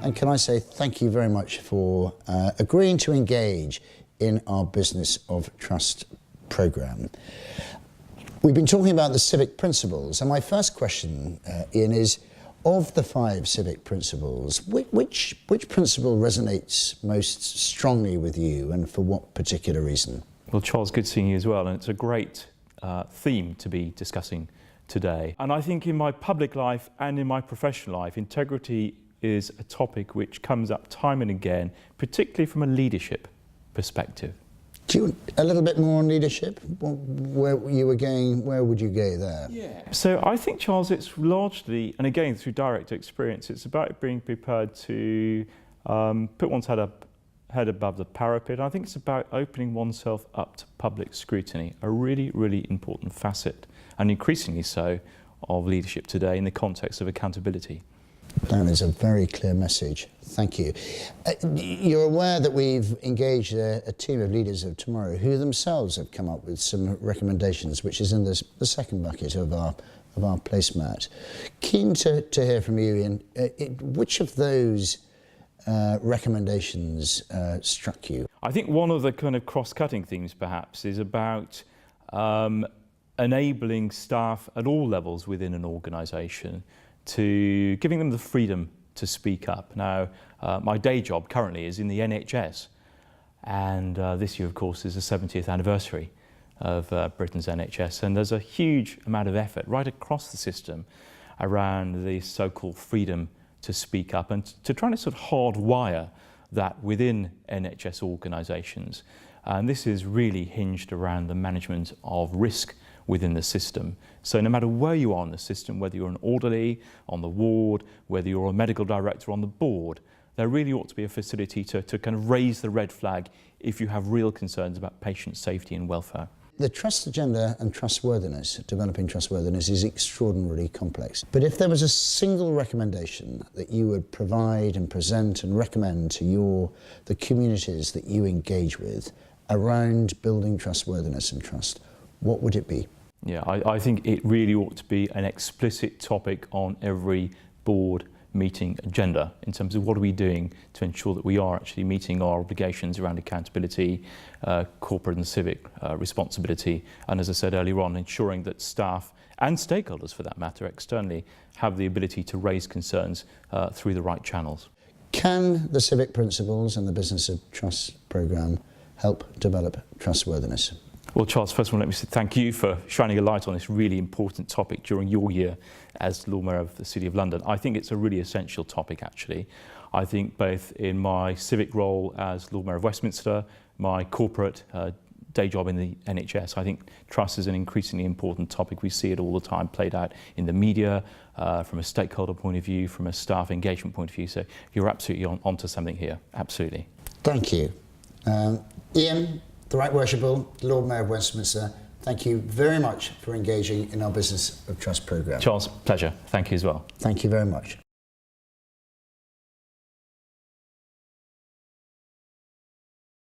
And can I say thank you very much for agreeing to engage in our Business of Trust programme. We've been talking about the civic principles, and my first question, Ian, is of the 5 civic principles, which principle resonates most strongly with you, and for what particular reason? Well, Charles, good seeing you as well, and it's a great theme to be discussing today. And I think in my public life and in my professional life, integrity is a topic which comes up time and again, particularly from a leadership perspective. Do you a little bit more on leadership? Where you were going, where would you go there? Yeah. So I think, Charles, it's largely, and again through direct experience, it's about being prepared to put one's head above the parapet. I think it's about opening oneself up to public scrutiny, a really, really important facet, and increasingly so, of leadership today in the context of accountability. That is a very clear message. Thank you. You're aware that we've engaged a team of leaders of tomorrow who themselves have come up with some recommendations, which is in the second bucket of our placemat. Keen to hear from you, Ian. Which of those recommendations struck you? I think one of the kind of cross-cutting themes perhaps is about enabling staff at all levels within an organisation to giving them the freedom to speak up. Now, my day job currently is in the NHS, and this year, of course, is the 70th anniversary of Britain's NHS, and there's a huge amount of effort right across the system around the so-called freedom to speak up and to try to sort of hardwire that within NHS organisations. And this is really hinged around the management of risk within the system. So no matter where you are in the system, whether you're an orderly on the ward, whether you're a medical director on the board, there really ought to be a facility to kind of raise the red flag if you have real concerns about patient safety and welfare. The trust agenda and trustworthiness, developing trustworthiness, is extraordinarily complex. But if there was a single recommendation that you would provide and present and recommend to the communities that you engage with around building trustworthiness and trust, what would it be? Yeah, I think it really ought to be an explicit topic on every board meeting agenda in terms of what are we doing to ensure that we are actually meeting our obligations around accountability, corporate and civic responsibility, and as I said earlier on, ensuring that staff and stakeholders for that matter externally have the ability to raise concerns through the right channels. Can the civic principles and the Business of Trust programme help develop trustworthiness? Well, Charles, first of all, let me say thank you for shining a light on this really important topic during your year as Lord Mayor of the City of London. I think it's a really essential topic, actually. I think both in my civic role as Lord Mayor of Westminster, my corporate day job in the NHS, I think trust is an increasingly important topic. We see it all the time played out in the media, from a stakeholder point of view, from a staff engagement point of view. So you're absolutely onto something here, absolutely. Thank you. Ian, the Right Worshipful Lord Mayor of Westminster, thank you very much for engaging in our Business of Trust programme. Charles, pleasure. Thank you as well. Thank you very much.